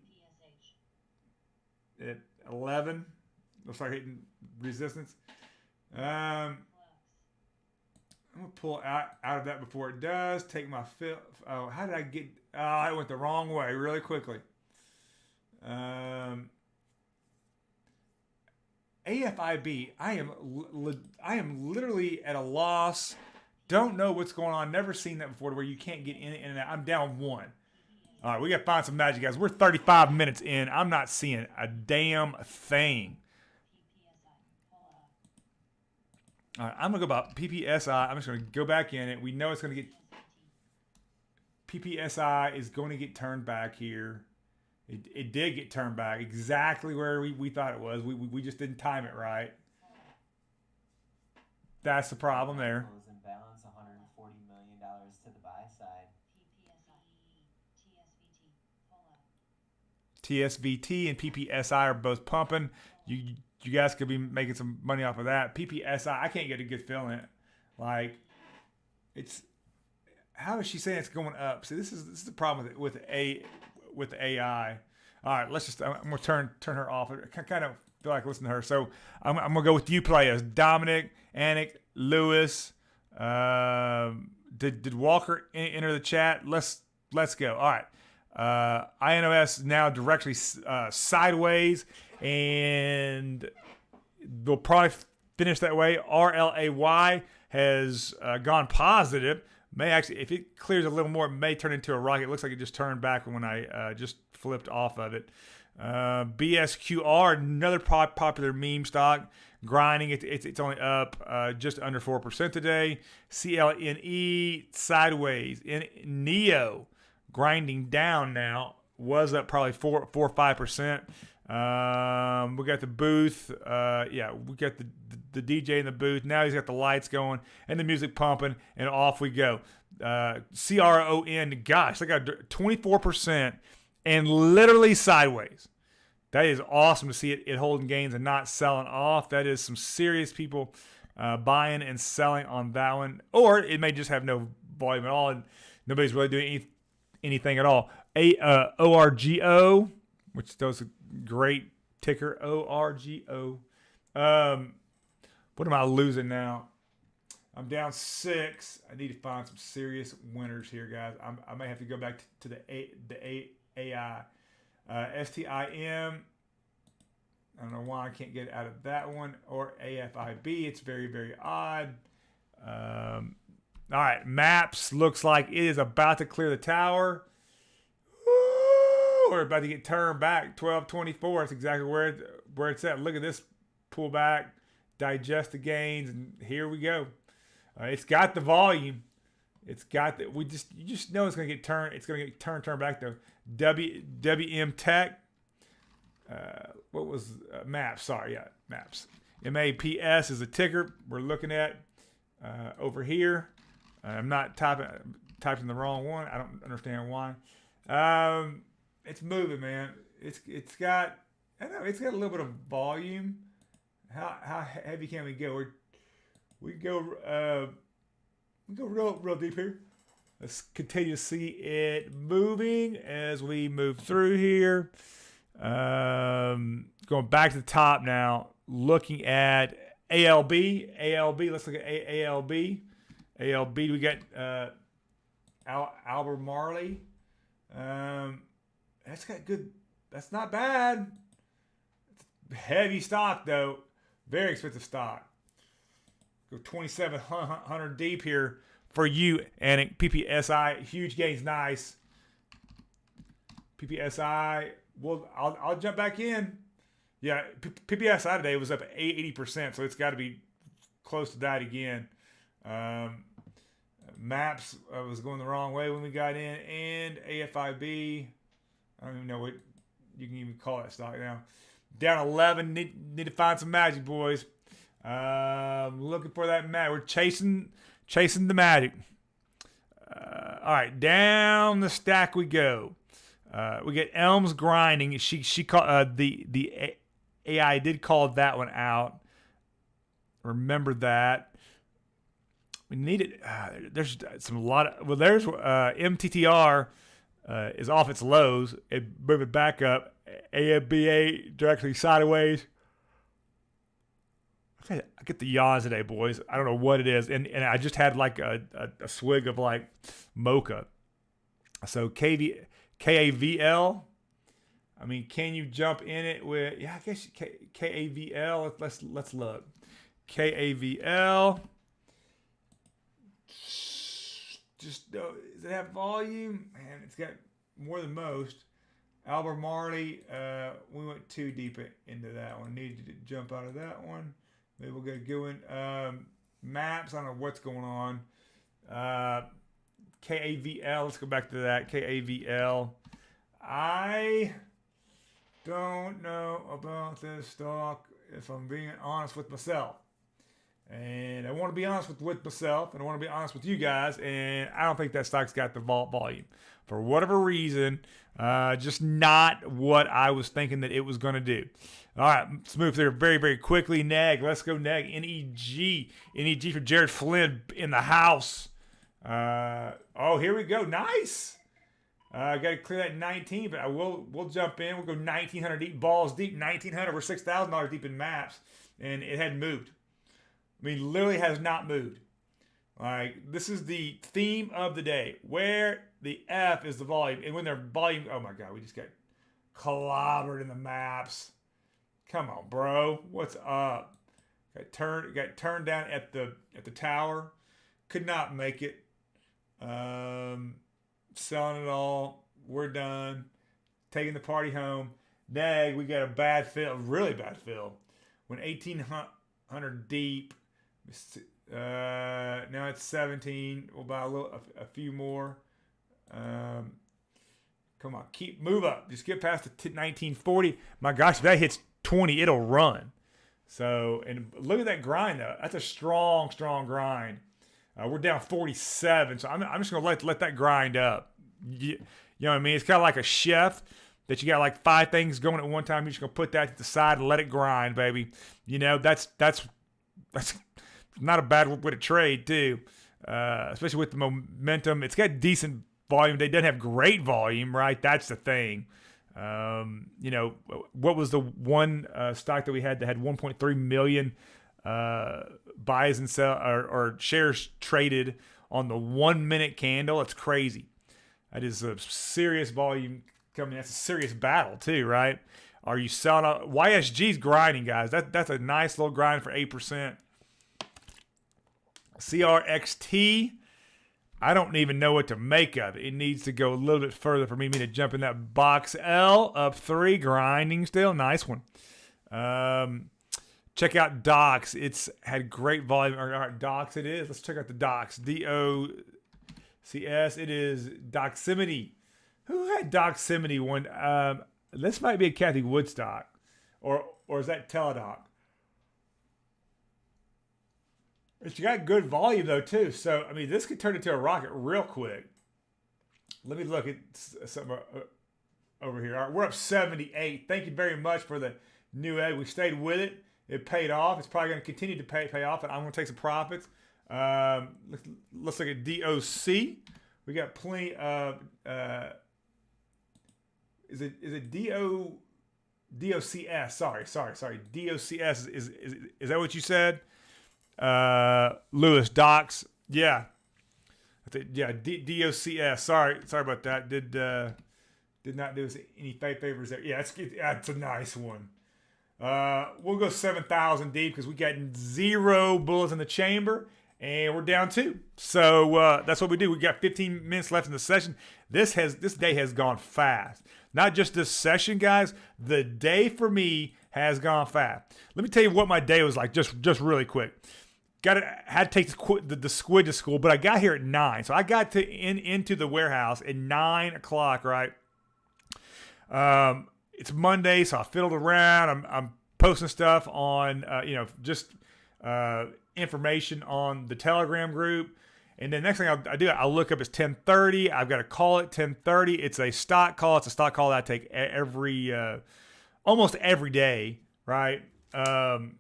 at 11. They'll start hitting resistance. I'm gonna pull out of that before it does. Take my fill. Oh, how did I get? Oh, I went the wrong way really quickly. AFIB. I am literally at a loss. Don't know what's going on. Never seen that before, where you can't get in and out. I'm down 1. All right, we got to find some magic, guys. We're 35 minutes in. I'm not seeing a damn thing. All right, I'm going to go about PPSI. I'm just going to go back in it. We know it's going to get... PPSI is going to get turned back here. It did get turned back exactly where we thought it was. We just didn't time it right. That's the problem there. In balance, $140 million to the buy side. TSVT and PPSI are both pumping. You guys could be making some money off of that. PPSI, I can't get a good feeling. Like, it's, how is she saying it's going up? See, this is the problem with the AI. All right, let's just, I'm gonna turn her off. I kind of feel like listening to her. So I'm gonna go with you players. Dominic, Anik, Lewis. Did Walker enter the chat? Let's go. All right. INOS now directly sideways, and they'll probably finish that way. RLAY has gone positive. May actually, if it clears a little more, it may turn into a rocket. It looks like it just turned back when I just flipped off of it. BSQR, another popular meme stock, grinding. It's only up just under 4% today. CLNE sideways. NEO grinding down now. Was up probably 4 or 5%. We got the booth. We got the DJ in the booth. Now he's got the lights going and the music pumping, and off we go. CRON, gosh, they got 24% and literally sideways. That is awesome to see it holding gains and not selling off. That is some serious people buying and selling on that one. Or it may just have no volume at all and nobody's really doing anything at all. ORGO, which does a great ticker, ORGO. What am I losing now? I'm down 6. I need to find some serious winners here, guys. I may have to go back to the AI. STIM. I don't know why I can't get out of that one. Or AFIB. It's very, very odd. All right. Maps looks like it is about to clear the tower. Woo! We're about to get turned back. 1224. That's exactly where it's at. Look at this pullback. Digest the gains, and here we go. It's got the volume. It's got the. You just know it's gonna get turned. It's gonna get turned back though. WM Tech. What was Maps? Sorry, yeah, Maps. MAPS is a ticker we're looking at over here. I'm not typing the wrong one. I don't understand why. It's moving, man. It's got. I don't know. It's got a little bit of volume. How heavy can we go? We go real deep here. Let's continue to see it moving as we move through here. Going back to the top now, looking at ALB. Let's look at ALB. We got Albert Marley. That's got good. That's not bad. It's heavy stock though. Very expensive stock. Go 2,700 deep here for you, and PPSI. Huge gains, nice. PPSI. Well, I'll jump back in. Yeah, PPSI today was up 80%, so it's got to be close to that again. Maps was going the wrong way when we got in, and AFIB. I don't even know what you can even call that stock now. Down 11. Need to find some magic, boys. Looking for that magic. We're chasing the magic. All right, down the stack we go. We get Elms grinding. She called the AI did call that one out. Remember that. We needed. There's there's MTTR is off its lows. It moved it back up. AMBA directly sideways. I get the yawns today, boys. I don't know what it is, and I just had like a swig of like mocha. So KAVL. I mean, can you jump in it with? Yeah, I guess KAVL. Let's look. KAVL. Just does it have volume? Man, it's got more than most. Albert Marley. We went too deep into that one. Needed to jump out of that one. Maybe we'll get going. Maps. I don't know what's going on. KAVL. Let's go back to that. KAVL. I don't know about this stock if I'm being honest with myself. And I want to be honest with myself, and I want to be honest with you guys, and I don't think that stock's got the volume. For whatever reason, just not what I was thinking that it was going to do. All right, let's move through very, very quickly. NEG, let's go NEG. NEG. NEG for Jared Flynn in the house. Oh, here we go. Nice. I got to clear that 19, but we'll jump in. We'll go 1,900 deep, balls deep, 1,900. We're $6,000 deep in maps, and it hadn't moved. I mean, literally has not moved. Like, this is the theme of the day. Where the F is the volume, and when their volume, oh my God, we just got clobbered in the maps. Come on, bro. What's up? Got turned down at the tower. Could not make it. Selling it all. We're done. Taking the party home. Neg, we got a bad fill, really bad fill. Went 1,800 deep. Now it's 17. We'll buy a few more. Come on, move up. Just get past the 1940. My gosh, if that hits 20, it'll run. So, and look at that grind though. That's a strong grind. We're down 47, so I'm just gonna let that grind up. You know what I mean? It's kind of like a chef that you got like 5 things going at one time. You're just gonna put that to the side and let it grind, baby. You know, that's not a bad way to trade too, especially with the momentum. It's got decent volume. They doesn't have great volume, right? That's the thing. You know, what was the one stock that we had that had 1.3 million buys and sell or shares traded on the 1 minute candle? It's crazy. That is a serious volume coming. That's a serious battle too, right? Are you selling out? YSG's grinding, guys. That's a nice little grind for 8%. CRXT, I don't even know what to make of it. It needs to go a little bit further for me to jump in that box. L up 3, grinding still. Nice one. Check out Docs. It's had great volume. All right, Docs it is. Let's check out the Docs. DOCS. It is Doximity. Who had Doximity one? This might be a Kathy Woodstock. Or is that Teledoc? It's got good volume though too. So I mean, this could turn into a rocket real quick. Let me look at something over here. All right, we're up 78. Thank you very much for the new egg. We stayed with it. It paid off. It's probably going to continue to pay off, and I'm going to take some profits. Let's look at DOC. We got plenty of. Is it DOCS? Sorry. DOCS is that what you said? Lewis Docs. Yeah. DOCS. Sorry about that. Did not do us any favors there. Yeah, it's a nice one. We'll go 7,000 deep because we got 0 bullets in the chamber and we're down 2. So that's what we do. We got 15 minutes left in the session. This day has gone fast. Not just this session, guys. The day for me has gone fast. Let me tell you what my day was like just really quick. had to take the squid to school, but I got here at 9. So I got into the warehouse at 9 o'clock, right? It's Monday, so I fiddled around. I'm posting stuff on, just information on the Telegram group. And then next thing I do, I look up, it's 10:30. I've got a call at 10:30. It's a stock call. It's a stock call that I take almost every day, right? And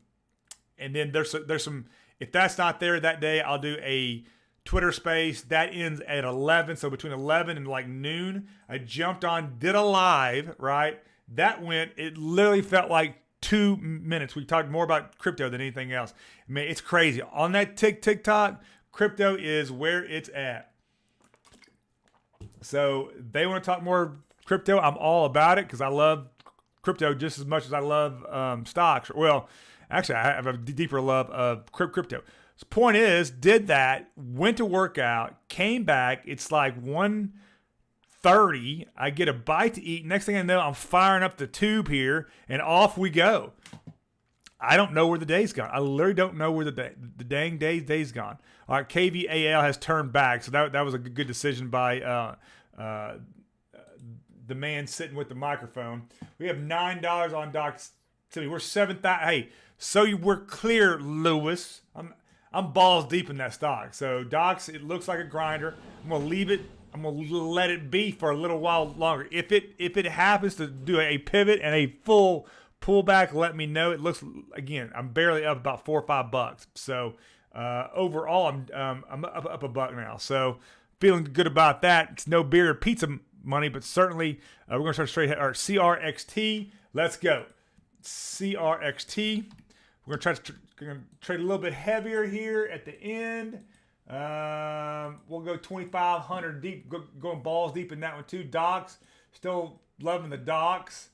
then there's some, if that's not there that day, I'll do a Twitter space that ends at 11. So between 11 and like noon, I jumped on, did a live, right? It literally felt like 2 minutes. We talked more about crypto than anything else. I mean, it's crazy. On that TikTok, crypto is where it's at. So they want to talk more crypto. I'm all about it because I love crypto just as much as I love stocks. Well, actually, I have a deeper love of crypto. So point is, did that, went to work out, came back. It's like 1:30. I get a bite to eat. Next thing I know, I'm firing up the tube here, and off we go. I don't know where the day's gone. I literally don't know where the dang day's gone. All right, KVAL has turned back, so that was a good decision by the man sitting with the microphone. We have $9 on Docs. We're 7,000. Hey, so we're clear, Lewis. I'm balls deep in that stock. So Docs, it looks like a grinder. I'm gonna leave it. I'm gonna let it be for a little while longer. If it happens to do a pivot and a full pullback, let me know. It looks, again, I'm barely up about $4 or $5. So overall, I'm up $1 now. So feeling good about that. It's no beer or pizza money, but certainly we're gonna start straight ahead. Our CRXT. Let's go. CRXT. We're gonna trade a little bit heavier here at the end. We'll go 2,500 deep, going balls deep in that one too. Docs, still loving the Docs.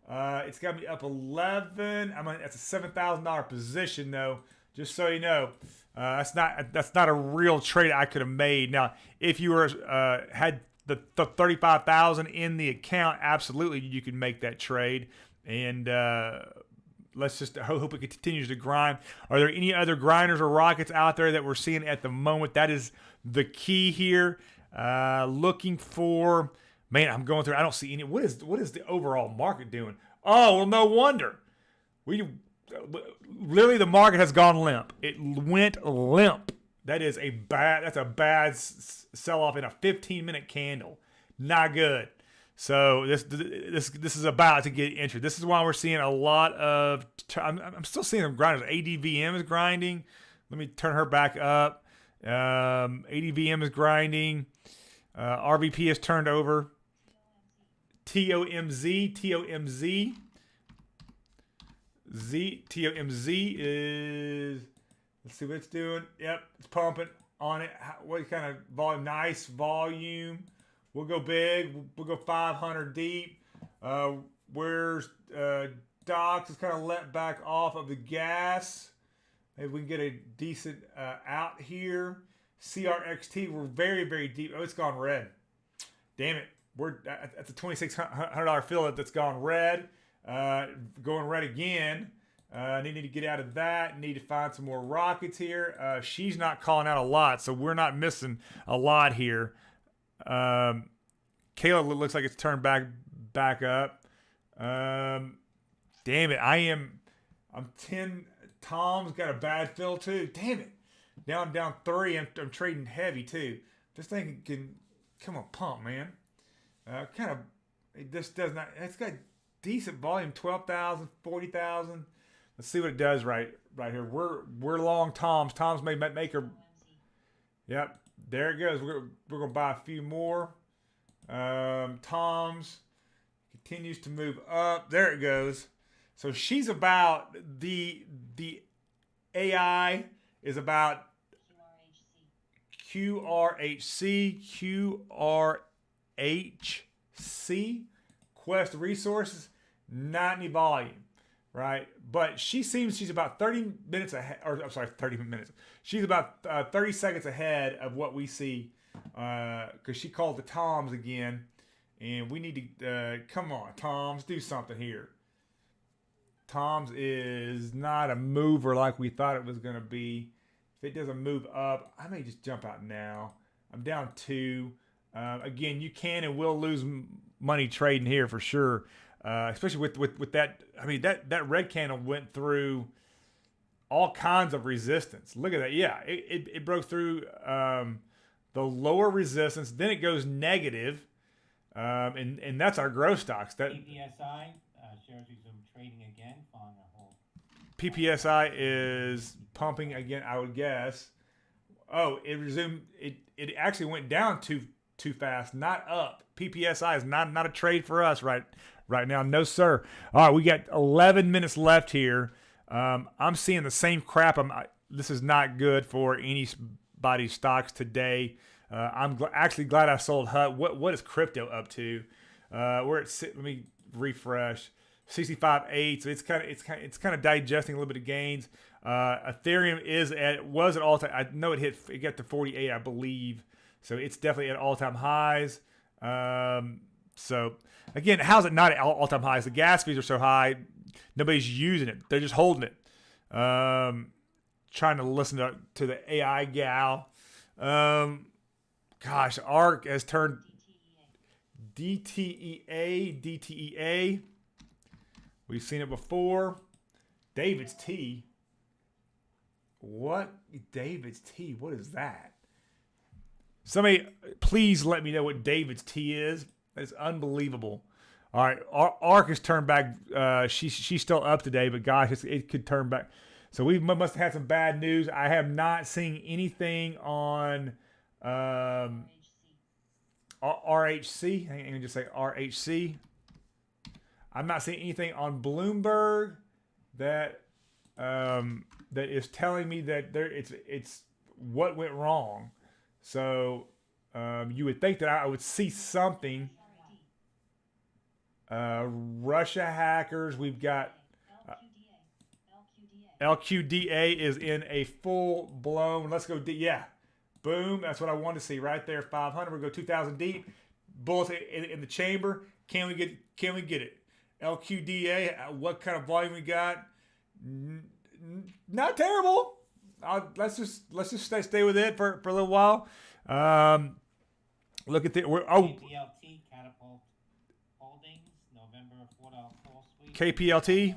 It's got me up 11. That's a $7,000 position though, just so you know. That's not a real trade I could have made. Now, if you were had the 35,000 in the account, absolutely you can make that trade. And let's just hope it continues to grind. Are there any other grinders or rockets out there that we're seeing at the moment? That is the key here. Looking for, man, I'm going through. I don't see any. What is the overall market doing? Oh, well, no wonder. Literally the market has gone limp. It went limp. That's a bad sell-off in a 15-minute candle. Not good. So this is about to get entered. This is why we're seeing a lot of. I'm still seeing them grinders. ADVM is grinding. Let me turn her back up. ADVM is grinding. RVP has turned over. TOMZ is. Let's see what it's doing. Yep, it's pumping on it. What kind of volume? Nice volume. We'll go big. We'll go 500 deep. Where's Docs is kind of let back off of the gas. Maybe we can get a decent out here. CRXT, we're very, very deep. Oh, it's gone red. Damn it. We're at the $2,600 fill that's gone red. Going red again. Need to get out of that. Need to find some more rockets here. She's not calling out a lot, so we're not missing a lot here. Kayla looks like it's turned back up. Damn it. I'm 10. Tom's got a bad fill too. Damn it. Now I'm down 3. I'm trading heavy too. This thing can come on, pump, man. This does not. It's got decent volume. 12,000, 40,000. Let's see what it does right here. We're long Toms. Toms may make her. Yep, there it goes. We're gonna buy a few more. Toms continues to move up. There it goes. So she's about the AI is about QRHC Quest resources, not any volume, right? But she's about 30 minutes ahead, or I'm sorry, 30 minutes. She's about 30 seconds ahead of what we see, because she called the Toms again, and we need to come on, Toms, do something here. Toms is not a mover like we thought it was going to be. it doesn't move up, I may just jump out now. I'm down 2. Again, you can and will lose money trading here for sure, especially with that. I mean, that red candle went through all kinds of resistance. Look at that. Yeah, it broke through the lower resistance. Then it goes negative, and that's our growth stocks. That PPSI shares resume trading again following a hold. PPSI is pumping again, I would guess. Oh, it resumed. It actually went down too fast, not up. PPSI is not a trade for us right now. No, sir. All right, we got 11 minutes left here. I'm seeing the same crap. This is not good for anybody's stocks today. I'm actually glad I sold HUT. What is crypto up to? We're at, let me refresh. 65.8. So it's kind of digesting a little bit of gains. Ethereum was at all time. I know it got to 48, I believe. So it's definitely at all-time highs. So again, how's it not at all-time highs? The gas fees are so high, nobody's using it. They're just holding it. Trying to listen to the AI gal. Gosh, ARK has turned DTEA. We've seen it before. David's T. What? David's T. What is that? Somebody, please let me know what David's T is. That's unbelievable. All right, ARK has turned back. She's still up today, but gosh, it could turn back. So we must have had some bad news. I have not seen anything on RHC. I'm gonna just say RHC. I'm not seeing anything on Bloomberg that that is telling me that it's what went wrong. So you would think that I would see something. Russia hackers. We've got LQDA is in a full blown. Let's go. Yeah, boom. That's what I want to see right there. 500. We'll go 2,000 deep. Bullets in the chamber. Can we get it? LQDA. What kind of volume we got? Not terrible. Let's just stay with it for a little while. Look at the KPLT Catapult Holdings November $4 call sweep. KPLT.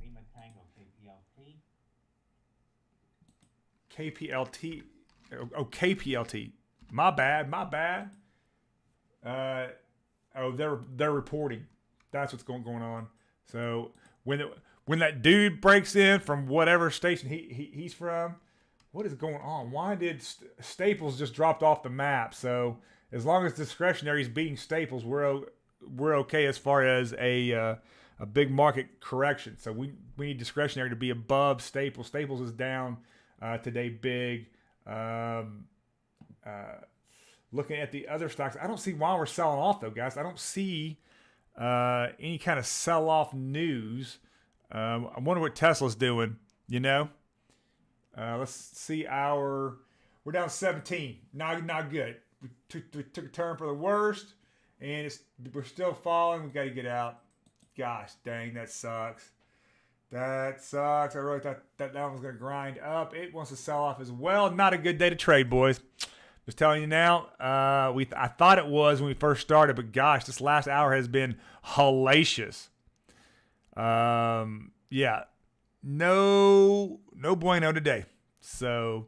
Lima Tango KPLT. KPLT. Oh, KPLT. My bad. They're reporting. That's what's going on. So when that dude breaks in from whatever station he's from, what is going on? Why did Staples just dropped off the map? So as long as discretionary is beating Staples, we're okay as far as a big market correction. So we need discretionary to be above Staples. Staples is down today big. Looking at the other stocks, I don't see why we're selling off though, guys. I don't see any kind of sell-off news. I wonder what Tesla's doing, you know? Let's see we're down 17. Not good. We took a turn for the worst, and we're still falling. We got to get out. Gosh, dang, that sucks. That sucks. I really thought that one was going to grind up. It wants to sell off as well. Not a good day to trade, boys. Just telling you now. I thought it was when we first started, but gosh, this last hour has been hellacious. Yeah, no bueno today. So,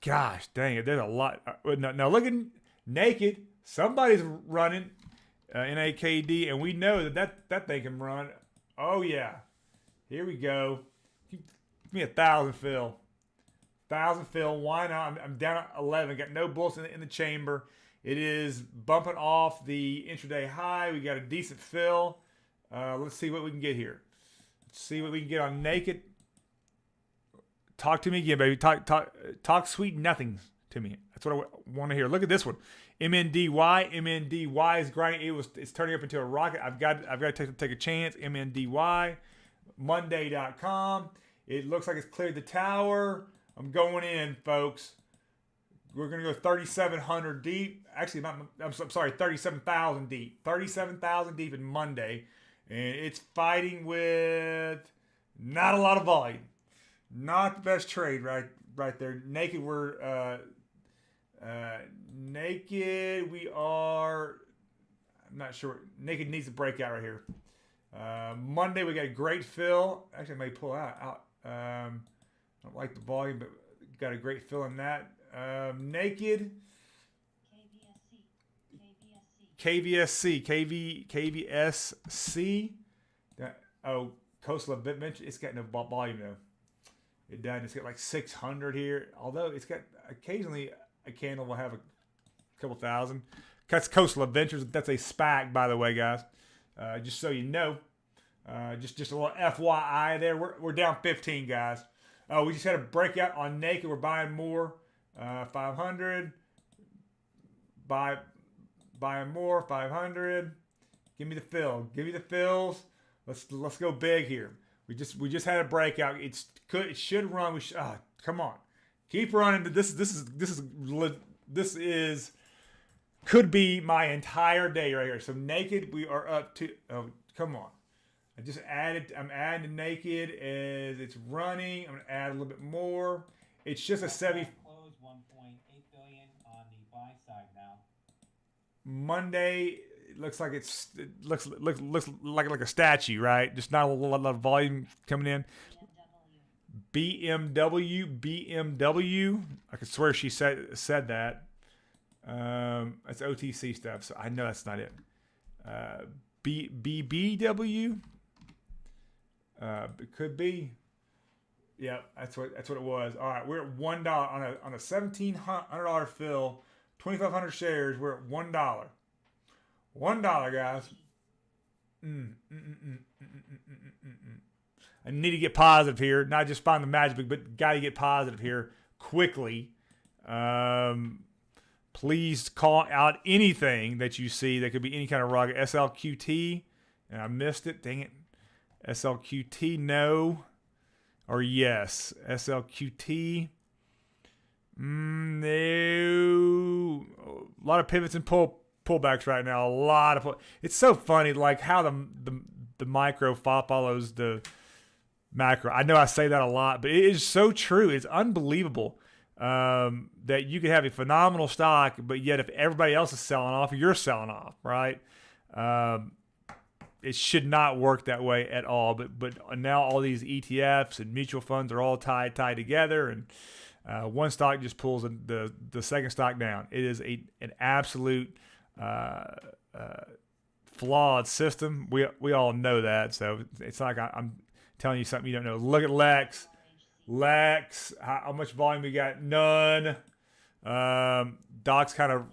gosh, dang it, there's a lot. Now looking naked, somebody's running NAKD, and we know that thing can run. Oh yeah, here we go. Give me 1,000 fill. 1,000 fill. Why not? I'm down at 11. Got no bullets in the chamber. It is bumping off the intraday high. We got a decent fill. Let's see what we can get here. Let's see what we can get on naked. Talk to me again, baby. Talk sweet nothings to me. That's what I want to hear. Look at this one. MNDY is grinding. It's turning up into a rocket. I've got to take a chance. MNDY. Monday.com. It looks like it's cleared the tower. I'm going in, folks. We're going to go 3,700 deep. Actually, I'm sorry, 37,000 deep. 37,000 deep in Monday. And it's fighting with not a lot of volume. Not the best trade right there. Naked, naked. We are. I'm not sure. Naked needs a breakout right here. Monday we got a great fill. Actually, I may pull out. I don't like the volume, but got a great fill in that. Naked. KVSC. Oh, Coastal Adventure. It's got no volume though. It doesn't. It's got like 600 here. Although it's got occasionally a candle will have a couple thousand. That's Coastal Adventures. That's a SPAC, by the way, guys. Just so you know. Just a little FYI there. We're down 15, guys. We just had a breakout on Naked. We're buying more. 500. Buying more. 500. Give me the fill. Give me the fills. Let's go big here. We just had a breakout. It should run. Come on, keep running. This is could be my entire day right here. So Naked, we are up to. Oh, come on. I'm adding to Naked as it's running. I'm gonna add a little bit more. It's just a 70. Close 1.8 billion on the buy side now. Monday. Looks like it looks like a statue, right? Just not a lot of volume coming in. BMW. I could swear she said that. That's OTC stuff, so I know that's not it. BBW. It could be. Yeah, that's what it was. All right, we're at $1 on a $1,700 fill, 2,500 shares. We're at $1. $1, guys. I need to get positive here. Not just find the magic, but got to get positive here quickly. Please call out anything that you see that could be any kind of rug. SLQT, and I missed it. Dang it. SLQT, no. Or yes. SLQT. No. A lot of pivots and pullbacks right now. A lot of it's so funny like how the micro follows the macro. I know I say that a lot, but it is so true. It's unbelievable that you could have a phenomenal stock, but yet if everybody else is selling off, you're selling off, right? It should not work that way at all. But now all these ETFs and mutual funds are all tied together, and one stock just pulls the second stock down. It is an absolute flawed system. We all know that, so it's like I'm telling you something you don't know. Look at Lex, how much volume we got? None. Doc's kind of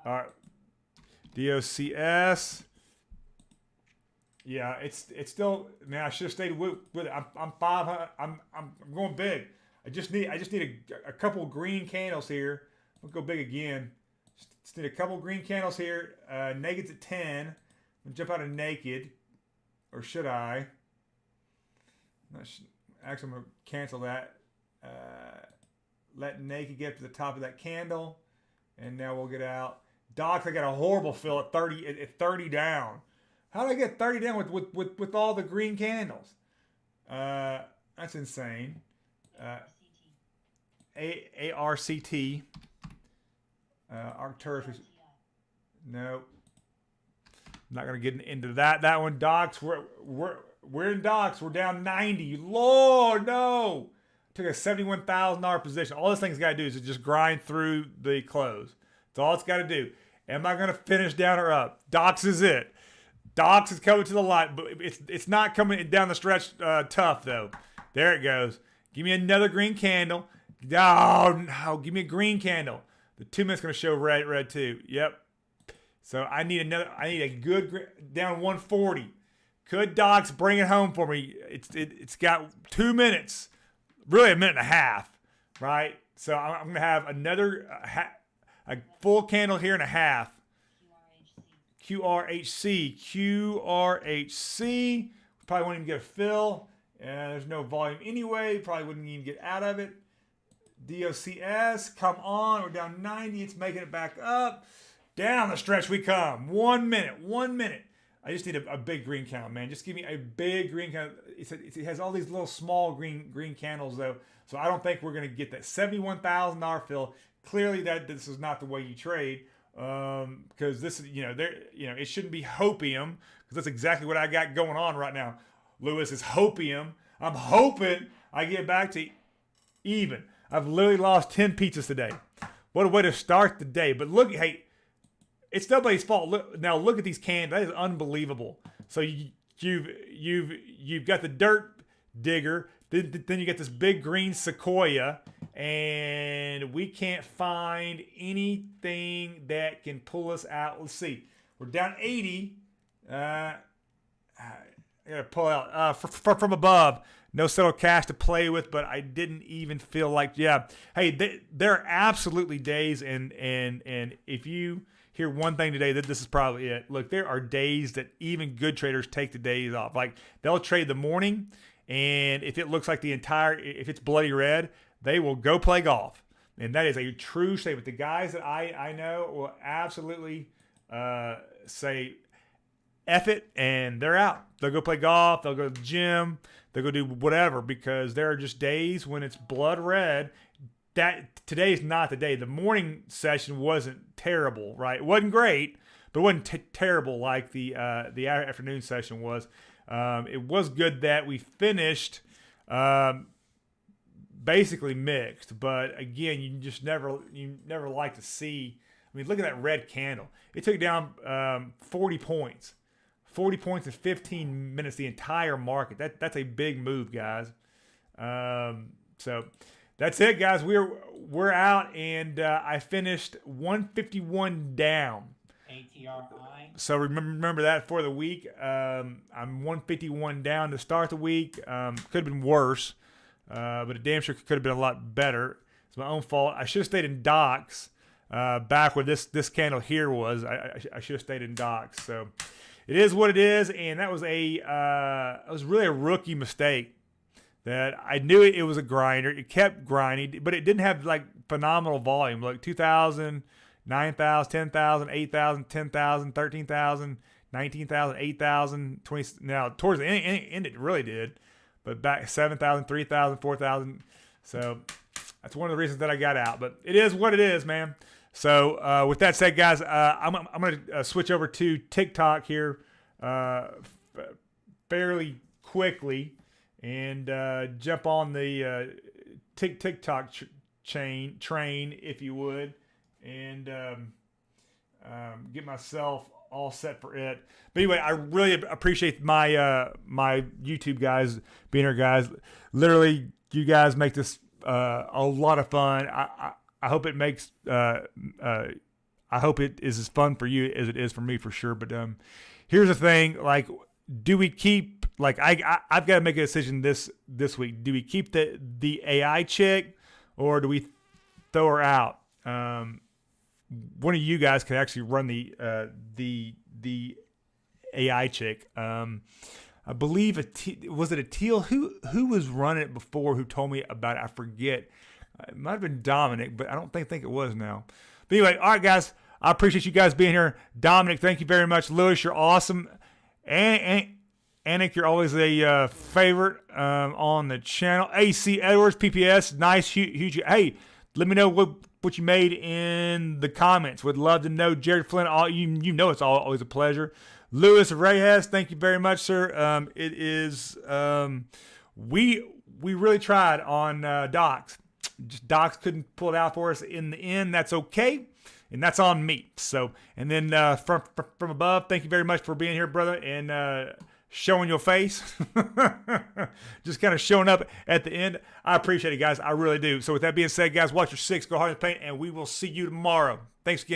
all right. DOCS. Yeah, it's still, man. I should have stayed with it. I'm 500. I'm going big. I just need a couple green candles here. We'll go big again. Just need a couple green candles here. Naked's at 10. I'll jump out of Naked, or should I? Actually, I'm gonna cancel that. Let Naked get to the top of that candle, and now we'll get out. Docs, I got a horrible fill at 30. At 30 down. How did I get 30 down with all the green candles? That's insane. ARCT. Arcturus. No. I'm not gonna get into that. That one, Docs. We're in Docs. We're down 90. Lord, no. Took a $71,000 position. All this thing's got to do is just grind through the close. That's all it's got to do. Am I gonna finish down or up? Docs is it. Docs is coming to the light, but it's not coming down the stretch tough though. There it goes. Give me another green candle. No, give me a green candle. The 2 minutes gonna show red too. Yep. So I need a good down 140. Could Docs bring it home for me? It's got 2 minutes, really a minute and a half, right? So I'm gonna have another a full candle here and a half. QRHC. Probably won't even get a fill. There's no volume anyway. Probably wouldn't even get out of it. DOCS, come on. We're down 90. It's making it back up. Down the stretch we come. 1 minute. I just need a big green candle, man. Just give me a big green candle. It has all these little small green candles though, so I don't think we're gonna get that $71,000 fill. Clearly, this is not the way you trade, because this is it shouldn't be hopium, because that's exactly what I got going on right now. Lewis is hopium. I'm hoping I get back to even. I've literally lost 10 pizzas today. What a way to start the day! But look, hey. It's nobody's fault. Look at these cans. That is unbelievable. So you've got the dirt digger. Then you get this big green sequoia, and we can't find anything that can pull us out. Let's see. We're down 80. I gotta pull out from above. No settled cash to play with, but I didn't even feel like. Yeah. Hey, there are absolutely days, and if you hear one thing today, that this is probably it. Look, there are days that even good traders take the days off. Like, they'll trade the morning, and if it looks like if it's bloody red, they will go play golf. And that is a true statement. The guys that I know will absolutely say, F it, and they're out. They'll go play golf, they'll go to the gym, they'll go do whatever, because there are just days when it's blood red. That today is not the day. The morning session wasn't terrible, right? It wasn't great, but it wasn't terrible like the afternoon session was. It was good that we finished basically mixed, but again, you never like to see. I mean, look at that red candle. It took down 40 points. 40 points in 15 minutes, the entire market. That's a big move, guys. So that's it, guys. We're out, and I finished 151 down. ATRI. So remember that for the week. I'm 151 down to start the week. Could have been worse, but it damn sure could have been a lot better. It's my own fault. I should have stayed in docks back where this candle here was. I should have stayed in docks. So it is what it is, and that was it was really a rookie mistake. That I knew it was a grinder. It kept grinding, but it didn't have like phenomenal volume. Like 2,000, 9,000, 10,000, 8,000, 10,000, 13,000, 19,000, 8,000, 20. Now, towards the end it really did. But back 7,000, 3,000, 4,000. So that's one of the reasons that I got out. But it is what it is, man. So with that said, guys, I'm going to switch over to TikTok here fairly quickly. And jump on the TikTok train, if you would, and get myself all set for it. But anyway, I really appreciate my my YouTube guys being here, guys. Literally, you guys make this a lot of fun. I hope it makes I hope it is as fun for you as it is for me, for sure. But here's the thing: like, do we keep? Like, I've got to make a decision this week. Do we keep the AI chick, or do we throw her out? One of you guys could actually run the AI chick. I believe was it a teal? Who was running it before? Who told me about it? I forget. It might have been Dominic, but I don't think it was now. But anyway, all right, guys. I appreciate you guys being here. Dominic, thank you very much. Lewis, you're awesome. And Anik, you're always a favorite on the channel. AC Edwards, PPS, nice, huge. Hey, let me know what you made in the comments. Would love to know. Jared Flynn, you know it's always a pleasure. Louis Reyes, thank you very much, sir. It is we really tried on Docs. Just Docs couldn't pull it out for us in the end. That's okay, and that's on me. So, and then from above, thank you very much for being here, brother, and showing your face. Just kind of showing up at the end. I appreciate it, guys. I really do. So with that being said, guys, watch your six, go hard in the paint, and we will see you tomorrow. Thanks again.